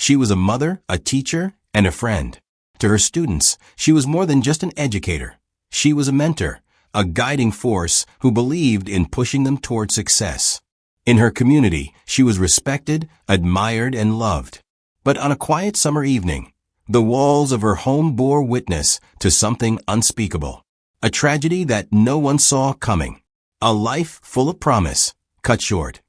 She was a mother, a teacher, and a friend. To her students, she was more than just an educator. She was a mentor, a guiding force who believed in pushing them toward success. In her community, she was respected, admired, and loved. But on a quiet summer evening, the walls of her home bore witness to something unspeakable. A tragedy that no one saw coming. A life full of promise, cut short.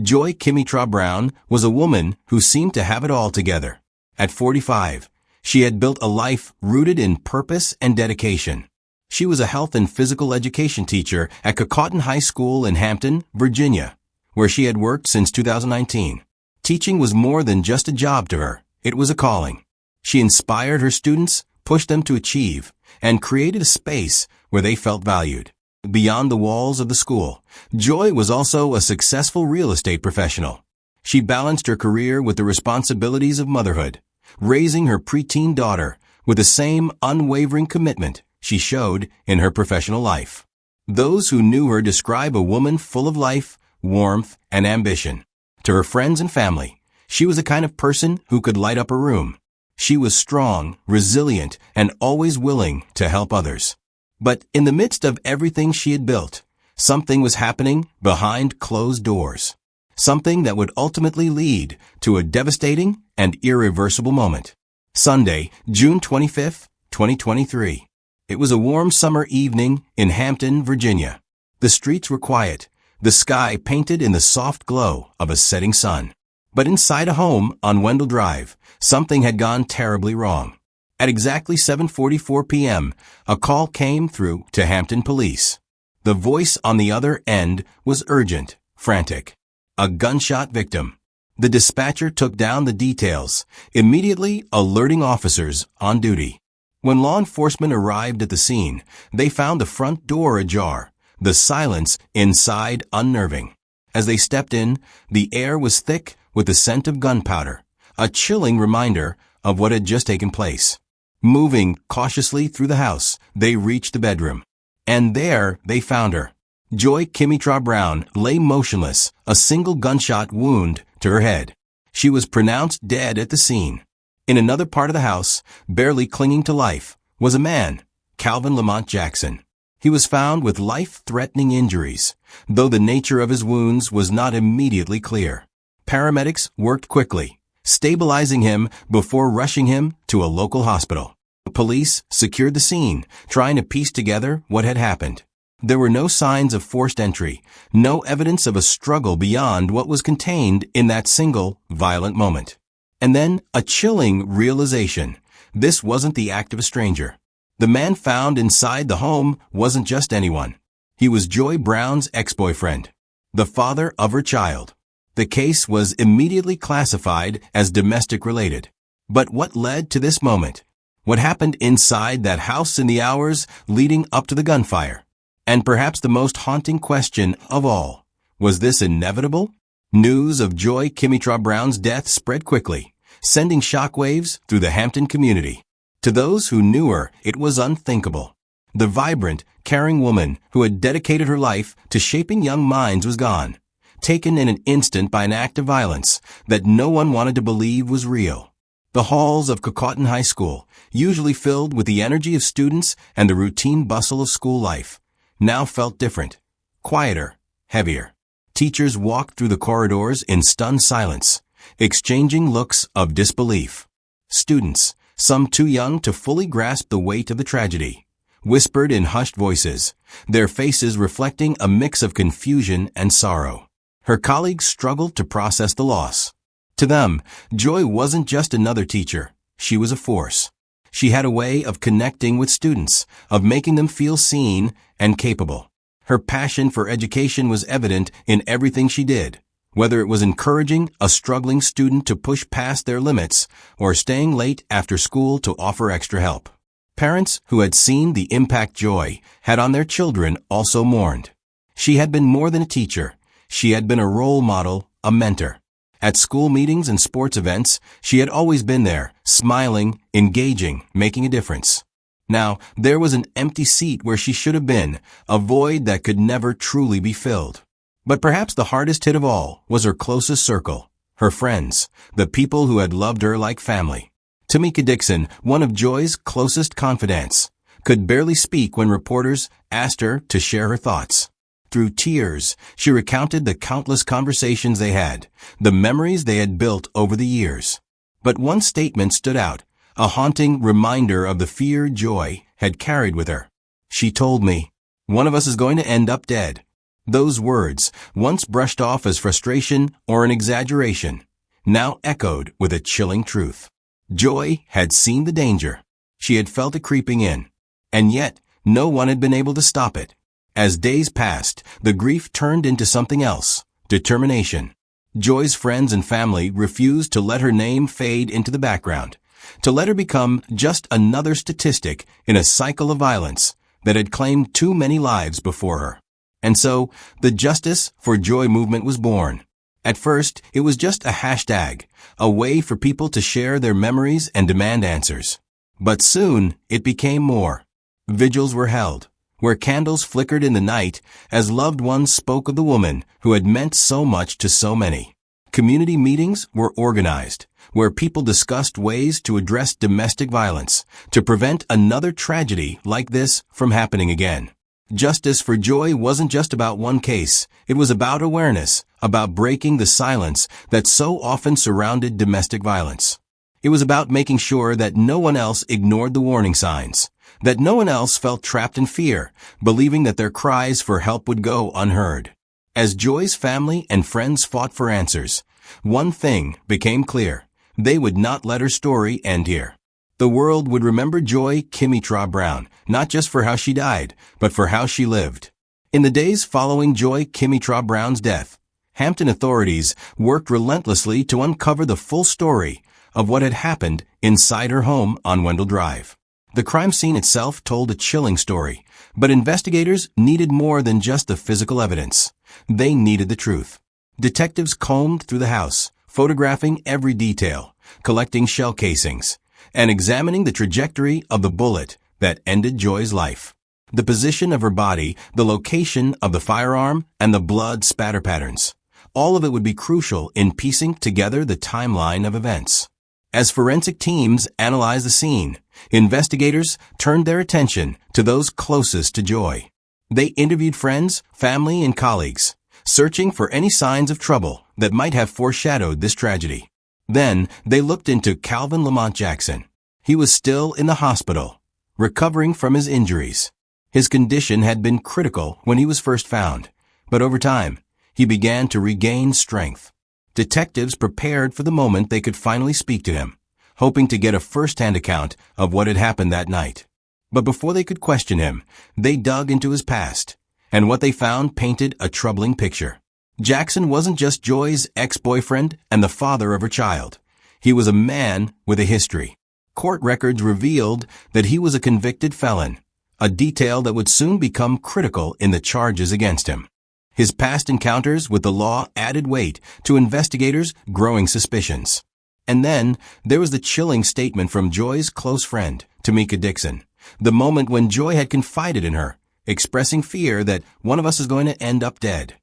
Joi Kimitra Brown was a woman who seemed to have it all together. At 45, she had built a life rooted in purpose and dedication. She was a health and physical education teacher at Courtroom High School in Hampton, Virginia, where she had worked since 2019. Teaching was more than just a job to her. It was a calling. She inspired her students, pushed them to achieve, and created a space where they felt valued. Beyond the walls of the school, Joi was also a successful real estate professional. She balanced her career with the responsibilities of motherhood, raising her preteen daughter with the same unwavering commitment she showed in her professional life. Those who knew her describe a woman full of life, warmth, and ambition. To her friends and family, she was the kind of person who could light up a room. She was strong, resilient, and always willing to help others. But in the midst of everything she had built, something was happening behind closed doors. Something that would ultimately lead to a devastating and irreversible moment. Sunday, June 25, 2023. It was a warm summer evening in Hampton, Virginia. The streets were quiet, the sky painted in the soft glow of a setting sun. But inside a home on Wendell Drive, something had gone terribly wrong. At exactly 7:44 p.m., a call came through to Hampton Police. The voice on the other end was urgent, frantic. A gunshot victim. The dispatcher took down the details, immediately alerting officers on duty. When law enforcement arrived at the scene, they found the front door ajar, the silence inside unnerving. As they stepped in, the air was thick with the scent of gunpowder, a chilling reminder of what had just taken place. Moving cautiously through the house, they reached the bedroom. And there they found her. Joi Kimitra Brown lay motionless, a single gunshot wound to her head. She was pronounced dead at the scene. In another part of the house, barely clinging to life, was a man, Calvin Lamont Jackson. He was found with life-threatening injuries, though the nature of his wounds was not immediately clear. Paramedics worked quickly, stabilizing him before rushing him to a local hospital. Police secured the scene, trying to piece together what had happened. There were no signs of forced entry, no evidence of a struggle beyond what was contained in that single, violent moment. And then a chilling realization. This wasn't the act of a stranger. The man found inside the home wasn't just anyone. He was Joi Brown's ex-boyfriend, the father of her child. The case was immediately classified as domestic-related. But what led to this moment? What happened inside that house in the hours leading up to the gunfire? And perhaps the most haunting question of all, was this inevitable? News of Joi Kimitra Brown's death spread quickly, sending shockwaves through the Hampton community. To those who knew her, it was unthinkable. The vibrant, caring woman who had dedicated her life to shaping young minds was gone, taken in an instant by an act of violence that no one wanted to believe was real. The halls of Courtroom High School, usually filled with the energy of students and the routine bustle of school life, now felt different, quieter, heavier. Teachers walked through the corridors in stunned silence, exchanging looks of disbelief. Students, some too young to fully grasp the weight of the tragedy, whispered in hushed voices, their faces reflecting a mix of confusion and sorrow. Her colleagues struggled to process the loss. To them, Joi wasn't just another teacher. She was a force. She had a way of connecting with students, of making them feel seen and capable. Her passion for education was evident in everything she did, whether it was encouraging a struggling student to push past their limits or staying late after school to offer extra help. Parents who had seen the impact Joi had on their children also mourned. She had been more than a teacher. She had been a role model, a mentor. At school meetings and sports events, she had always been there, smiling, engaging, making a difference. Now, there was an empty seat where she should have been, a void that could never truly be filled. But perhaps the hardest hit of all was her closest circle, her friends, the people who had loved her like family. Tamika Dixon, one of Joi's closest confidants, could barely speak when reporters asked her to share her thoughts. Through tears, she recounted the countless conversations they had, the memories they had built over the years. But one statement stood out, a haunting reminder of the fear Joi had carried with her. She told me, "One of us is going to end up dead." Those words, once brushed off as frustration or an exaggeration, now echoed with a chilling truth. Joi had seen the danger. She had felt it creeping in. And yet, no one had been able to stop it. As days passed, the grief turned into something else, determination. Joi's friends and family refused to let her name fade into the background, to let her become just another statistic in a cycle of violence that had claimed too many lives before her. And so, the Justice for Joi movement was born. At first, it was just a hashtag, a way for people to share their memories and demand answers. But soon, it became more. Vigils were held, where candles flickered in the night as loved ones spoke of the woman who had meant so much to so many. Community meetings were organized, where people discussed ways to address domestic violence, to prevent another tragedy like this from happening again. Justice for Joi wasn't just about one case. It was about awareness, about breaking the silence that so often surrounded domestic violence. It was about making sure that no one else ignored the warning signs, that no one else felt trapped in fear, believing that their cries for help would go unheard. As Joi's family and friends fought for answers, one thing became clear. They would not let her story end here. The world would remember Joi Kimitra Brown, not just for how she died, but for how she lived. In the days following Joi Kimitra Brown's death, Hampton authorities worked relentlessly to uncover the full story of what had happened inside her home on Wendell Drive. The crime scene itself told a chilling story, but investigators needed more than just the physical evidence. They needed the truth. Detectives combed through the house, photographing every detail, collecting shell casings, and examining the trajectory of the bullet that ended Joi's life. The position of her body, the location of the firearm, and the blood spatter patterns. All of it would be crucial in piecing together the timeline of events. As forensic teams analyzed the scene, investigators turned their attention to those closest to Joi. They interviewed friends, family, and colleagues, searching for any signs of trouble that might have foreshadowed this tragedy. Then, they looked into Calvin Lamont Jackson. He was still in the hospital, recovering from his injuries. His condition had been critical when he was first found, but over time, he began to regain strength. Detectives prepared for the moment they could finally speak to him, hoping to get a first-hand account of what had happened that night. But before they could question him, they dug into his past, and what they found painted a troubling picture. Jackson wasn't just Joi's ex-boyfriend and the father of her child. He was a man with a history. Court records revealed that he was a convicted felon, a detail that would soon become critical in the charges against him. His past encounters with the law added weight to investigators' growing suspicions. And then, there was the chilling statement from Joi's close friend, Tamika Dixon, the moment when Joi had confided in her, expressing fear that one of us is going to end up dead.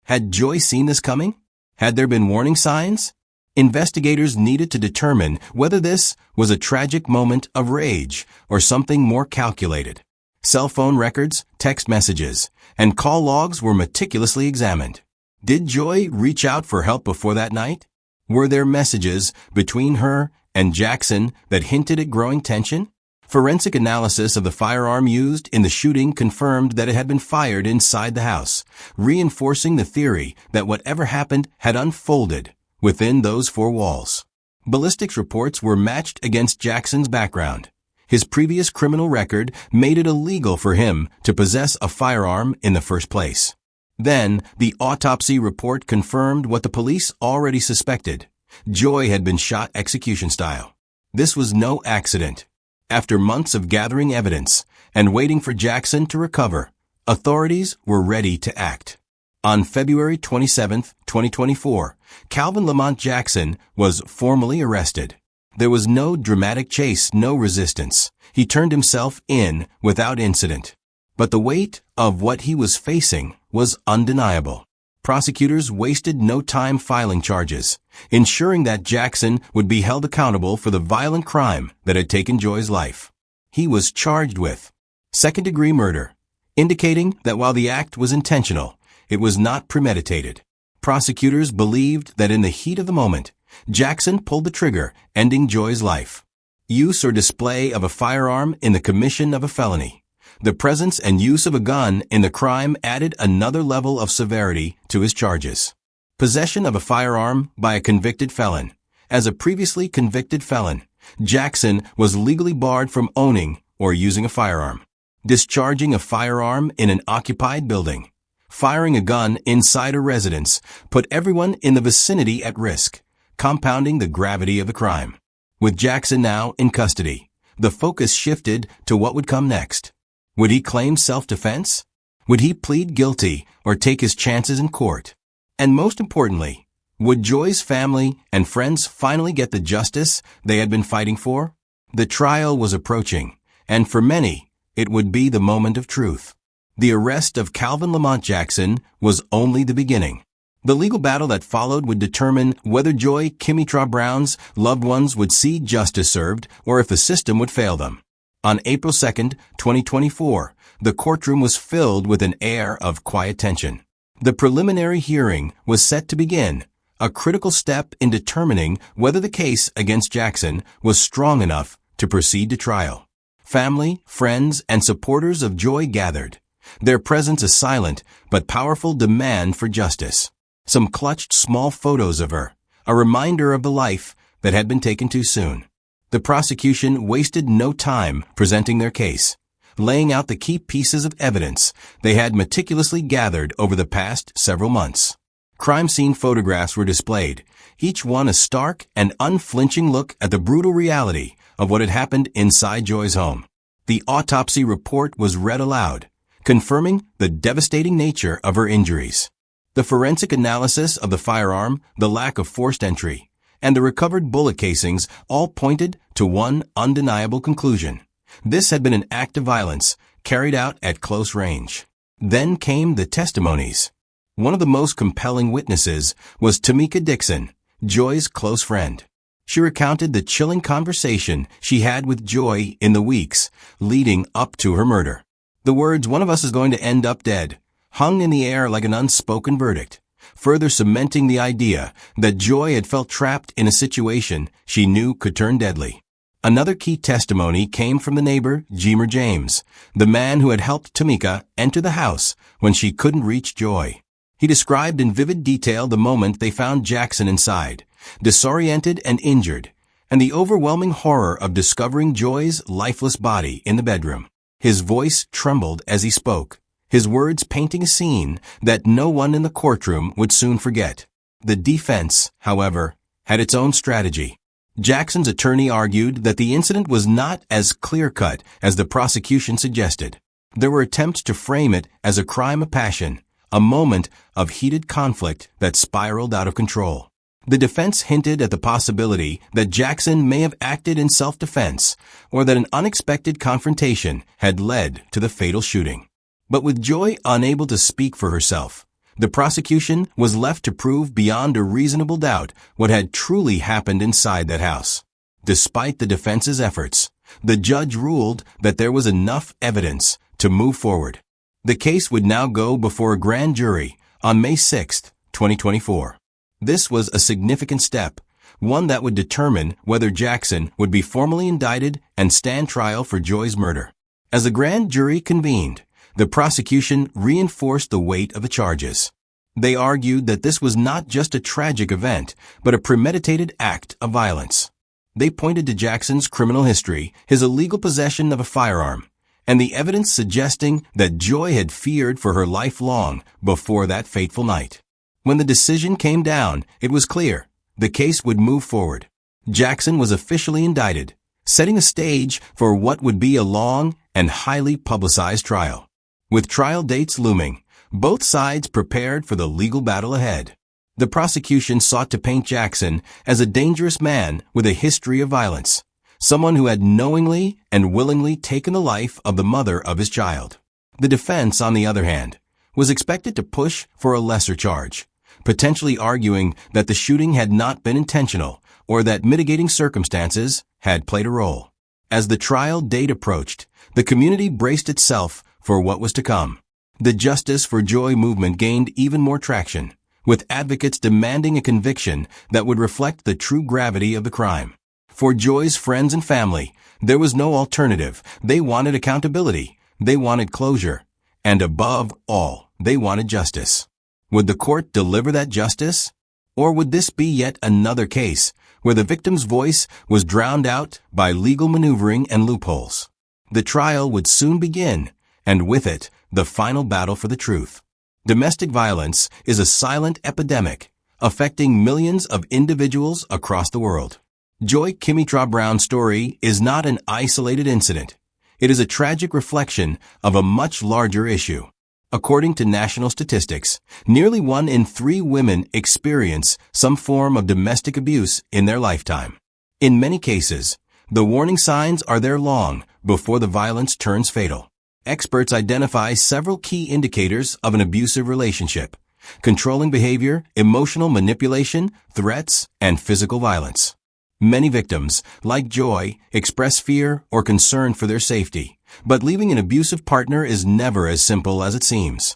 Had Joi seen this coming? Had there been warning signs? Investigators needed to determine whether this was a tragic moment of rage or something more calculated. Cell phone records, text messages, and call logs were meticulously examined. Did Joi reach out for help before that night? Were there messages between her and Jackson that hinted at growing tension? Forensic analysis of the firearm used in the shooting confirmed that it had been fired inside the house, reinforcing the theory that whatever happened had unfolded within those four walls. Ballistics reports were matched against Jackson's background. His previous criminal record made it illegal for him to possess a firearm in the first place. Then, the autopsy report confirmed what the police already suspected. Joi had been shot execution style. This was no accident. After months of gathering evidence and waiting for Jackson to recover, authorities were ready to act. On February 27, 2024, Calvin Lamont Jackson was formally arrested. There was no dramatic chase, no resistance. He turned himself in without incident. But the weight of what he was facing was undeniable. Prosecutors wasted no time filing charges, ensuring that Jackson would be held accountable for the violent crime that had taken Joi's life. He was charged with second-degree murder, indicating that while the act was intentional, it was not premeditated. Prosecutors believed that in the heat of the moment, Jackson pulled the trigger, ending Joi's life. Use or display of a firearm in the commission of a felony. The presence and use of a gun in the crime added another level of severity to his charges. Possession of a firearm by a convicted felon. As a previously convicted felon, Jackson was legally barred from owning or using a firearm. Discharging a firearm in an occupied building. Firing a gun inside a residence put everyone in the vicinity at risk, compounding the gravity of the crime. With Jackson now in custody, the focus shifted to what would come next. Would he claim self-defense? Would he plead guilty or take his chances in court? And most importantly, would Joi's family and friends finally get the justice they had been fighting for? The trial was approaching, and for many, it would be the moment of truth. The arrest of Calvin Lamont Jackson was only the beginning. The legal battle that followed would determine whether Joi Kimitra Brown's loved ones would see justice served or if the system would fail them. On April 2, 2024, the courtroom was filled with an air of quiet tension. The preliminary hearing was set to begin, a critical step in determining whether the case against Jackson was strong enough to proceed to trial. Family, friends, and supporters of Joi gathered, their presence a silent but powerful demand for justice. Some clutched small photos of her, a reminder of the life that had been taken too soon. The prosecution wasted no time presenting their case, laying out the key pieces of evidence they had meticulously gathered over the past several months. Crime scene photographs were displayed, each one a stark and unflinching look at the brutal reality of what had happened inside Joi's home. The autopsy report was read aloud, confirming the devastating nature of her injuries. The forensic analysis of the firearm, the lack of forced entry, and the recovered bullet casings all pointed to one undeniable conclusion. This had been an act of violence carried out at close range. Then came the testimonies. One of the most compelling witnesses was Tamika Dixon, Joi's close friend. She recounted the chilling conversation she had with Joi in the weeks leading up to her murder. The words, "One of us is going to end up dead," hung in the air like an unspoken verdict, further cementing the idea that Joi had felt trapped in a situation she knew could turn deadly. Another key testimony came from the neighbor, Jemer James, the man who had helped Tamika enter the house when she couldn't reach Joi. He described in vivid detail the moment they found Jackson inside, disoriented and injured, and the overwhelming horror of discovering Joi's lifeless body in the bedroom. His voice trembled as he spoke, his words painting a scene that no one in the courtroom would soon forget. The defense, however, had its own strategy. Jackson's attorney argued that the incident was not as clear-cut as the prosecution suggested. There were attempts to frame it as a crime of passion, a moment of heated conflict that spiraled out of control. The defense hinted at the possibility that Jackson may have acted in self-defense or that an unexpected confrontation had led to the fatal shooting. But with Joi unable to speak for herself, the prosecution was left to prove beyond a reasonable doubt what had truly happened inside that house. Despite the defense's efforts, the judge ruled that there was enough evidence to move forward. The case would now go before a grand jury on May 6, 2024. This was a significant step, one that would determine whether Jackson would be formally indicted and stand trial for Joi's murder. As the grand jury convened, the prosecution reinforced the weight of the charges. They argued that this was not just a tragic event, but a premeditated act of violence. They pointed to Jackson's criminal history, his illegal possession of a firearm, and the evidence suggesting that Joi had feared for her life long before that fateful night. When the decision came down, it was clear the case would move forward. Jackson was officially indicted, setting the stage for what would be a long and highly publicized trial. With trial dates looming, both sides prepared for the legal battle ahead. The prosecution sought to paint Jackson as a dangerous man with a history of violence, someone who had knowingly and willingly taken the life of the mother of his child. The defense, on the other hand, was expected to push for a lesser charge, potentially arguing that the shooting had not been intentional or that mitigating circumstances had played a role. As the trial date approached, the community braced itself for what was to come. The Justice for Joi movement gained even more traction, with advocates demanding a conviction that would reflect the true gravity of the crime. For Joi's friends and family, there was no alternative. They wanted accountability, they wanted closure, and above all, they wanted justice. Would the court deliver that justice? Or would this be yet another case where the victim's voice was drowned out by legal maneuvering and loopholes? The trial would soon begin, and with it, the final battle for the truth. Domestic violence is a silent epidemic, affecting millions of individuals across the world. Joi Kimitra Brown's story is not an isolated incident. It is a tragic reflection of a much larger issue. According to national statistics, nearly 1 in 3 women experience some form of domestic abuse in their lifetime. In many cases, the warning signs are there long before the violence turns fatal. Experts identify several key indicators of an abusive relationship: controlling behavior, emotional manipulation, threats, and physical violence. Many victims, like Joi, express fear or concern for their safety, but leaving an abusive partner is never as simple as it seems.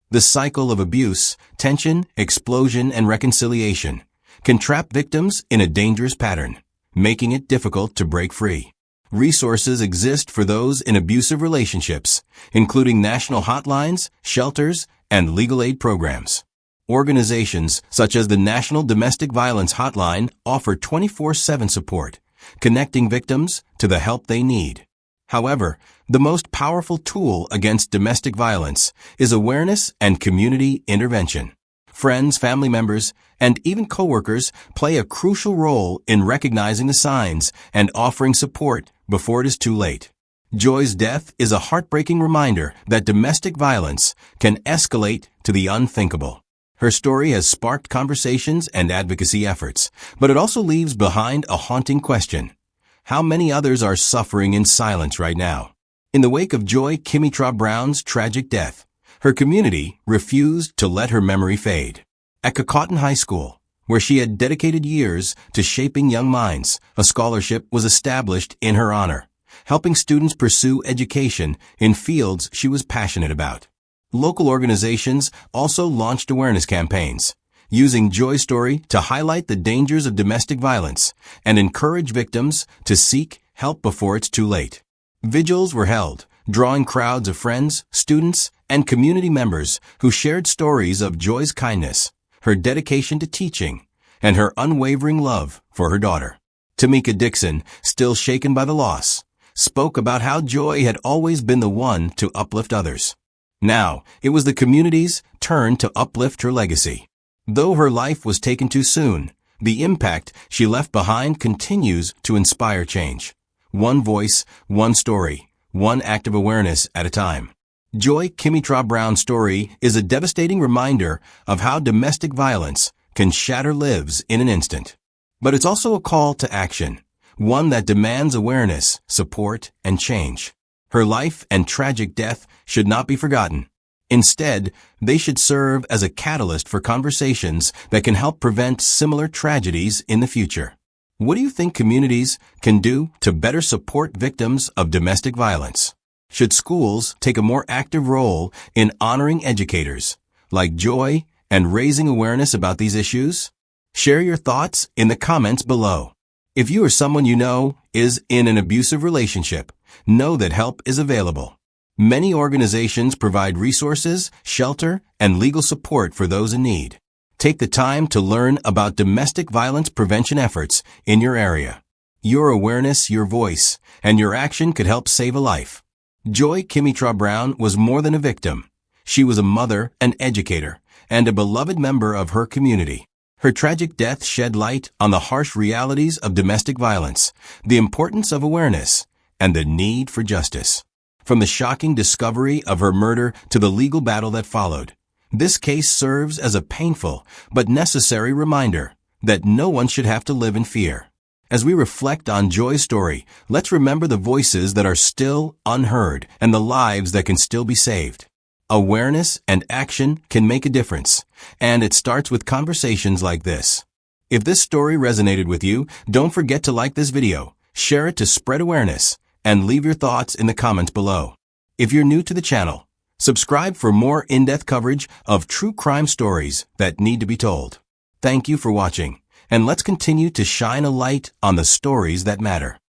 The cycle of abuse, tension, explosion, and reconciliation can trap victims in a dangerous pattern, making it difficult to break free. Resources exist for those in abusive relationships, including national hotlines, shelters, and legal aid programs. Organizations such as the National Domestic Violence Hotline offer 24/7 support, connecting victims to the help they need. However, the most powerful tool against domestic violence is awareness and community intervention. Friends, family members, and even coworkers play a crucial role in recognizing the signs and offering support before it is too late. Joi's death is a heartbreaking reminder that domestic violence can escalate to the unthinkable. Her story has sparked conversations and advocacy efforts, but it also leaves behind a haunting question. How many others are suffering in silence right now? In the wake of Joi Kimitra Brown's tragic death, her community refused to let her memory fade. At Cotton High School, where she had dedicated years to shaping young minds, a scholarship was established in her honor, helping students pursue education in fields she was passionate about. Local organizations also launched awareness campaigns, using Joi's story to highlight the dangers of domestic violence and encourage victims to seek help before it's too late. Vigils were held, drawing crowds of friends, students, and community members who shared stories of Joi's kindness, her dedication to teaching, and her unwavering love for her daughter. Tamika Dixon, still shaken by the loss, spoke about how Joi had always been the one to uplift others. Now, it was the community's turn to uplift her legacy. Though her life was taken too soon, the impact she left behind continues to inspire change. One voice, one story, one act of awareness at a time. Joi Kimitra Brown's story is a devastating reminder of how domestic violence can shatter lives in an instant. But it's also a call to action, one that demands awareness, support, and change. Her life and tragic death should not be forgotten. Instead, they should serve as a catalyst for conversations that can help prevent similar tragedies in the future. What do you think communities can do to better support victims of domestic violence? Should schools take a more active role in honoring educators like Joi and raising awareness about these issues? Share your thoughts in the comments below. If you or someone you know is in an abusive relationship, know that help is available. Many organizations provide resources, shelter, and legal support for those in need. Take the time to learn about domestic violence prevention efforts in your area. Your awareness, your voice, and your action could help save a life. Joi Kimitra Brown was more than a victim. She was a mother, an educator, and a beloved member of her community. Her tragic death shed light on the harsh realities of domestic violence, the importance of awareness, and the need for justice. From the shocking discovery of her murder to the legal battle that followed, This case serves as a painful but necessary reminder that no one should have to live in fear. As we reflect on Joi's story, let's remember the voices that are still unheard and the lives that can still be saved. Awareness and action can make a difference, and it starts with conversations like this. If this story resonated with you, don't forget to like this video, share it to spread awareness, and leave your thoughts in the comments below. If you're new to the channel, subscribe for more in-depth coverage of true crime stories that need to be told. Thank you for watching, and let's continue to shine a light on the stories that matter.